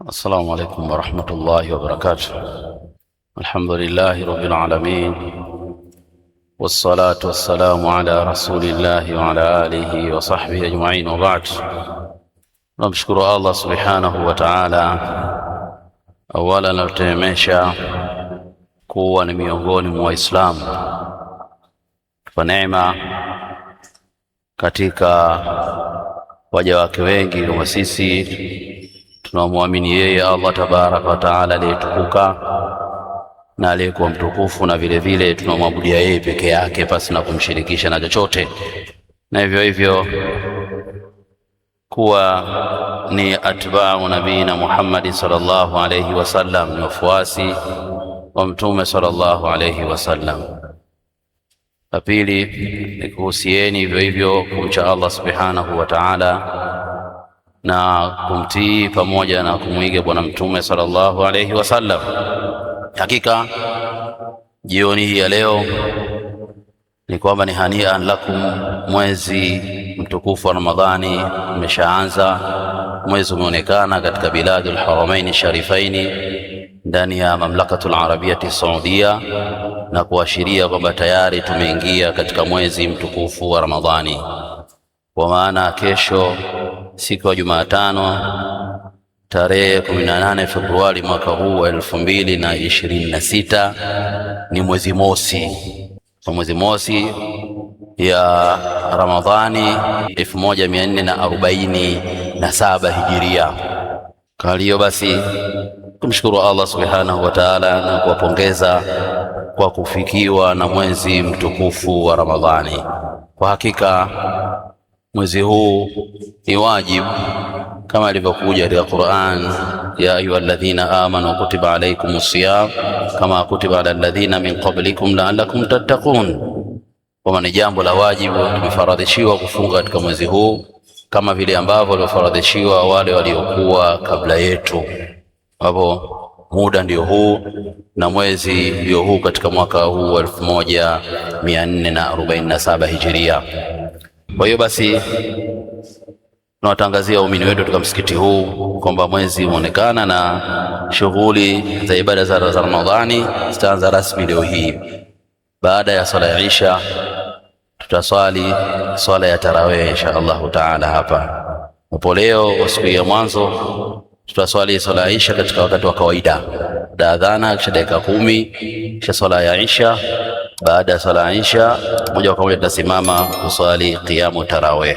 السلام عليكم ورحمة الله وبركاته. الحمد لله رب العالمين، والصلاة والسلام على رسول الله وعلى آله وصحبه أجمعين، وبعد. نمشكر الله سبحانه وتعالى أولا نتمشى kuwa ni miongoni mwa Waislamu kwa neema katika waja wake wengi kama sisi tunamwamini yeye Allah tabaraka wa taala aliyetukuka na aliyekuwa mtukufu, na vile vile tunamwabudia yeye peke yake pasi na kumshirikisha na chochote, na hivyo hivyo kuwa ni atba'u nabiyina Muhammad sallallahu alayhi wasallam, ni wafuasi wa mtume sallallahu alayhi wasallam. La pili ni kuhusieni hivyo hivyo kumcha Allah subhanahu wa ta'ala na kumtii pamoja na kumwiga bwana mtume sallallahu alayhi wasallam. Hakika jioni hii ya leo ni kwamba ni hanian lakum, mwezi mtukufu wa Ramadhani umeshaanza. Mwezi umeonekana katika biladul haramaini sharifaini ndani ya mamlakatul arabiyati saudia, na kuashiria kwamba tayari tumeingia katika mwezi mtukufu wa Ramadhani. Kwa maana kesho siku ya Jumatano tarehe 18 Februari mwaka huu wa 2026 ni mwezi mosi, kwa mwezi mosi ya Ramadhani 1447 hijiria. Kwa hiyo basi kumshukuru Allah subhanahu wa ta'ala na kuwapongeza kwa kufikiwa na mwezi mtukufu wa Ramadhani. Kwa hakika mwezi huu ni wajibu kama ilivyokuja katika Qur'an, ya ayyuhalladhina amanu kutiba alaykumus siyam kama kutiba alal ladhina min qablikum la'allakum tattaqun. Kwa ni jambo la wajibu, tumefaradhishiwa kufunga katika mwezi huu kama vile ambavyo waliofaradhishiwa wale waliokuwa kabla yetu. Hapo muda ndio huu na mwezi ndio huu katika mwaka huu 1447 hijiria. Kwa hiyo basi tunawatangazia waumini wetu katika msikiti huu kwamba mwezi umeonekana na shughuli za ibada za Ramadhani zitaanza rasmi leo hii. Baada ya swala ya Isha tutaswali swala ya tarawih insha Allah taala hapa. Hapo leo siku ya mwanzo tutaswali swala ya Isha katika wakati wa kawaida, baada ya adhana kisha dakika 10 kisha swala ya Isha. Baada ya swala ya Isha moja kwa moja tutasimama kuswali qiyamu tarawih.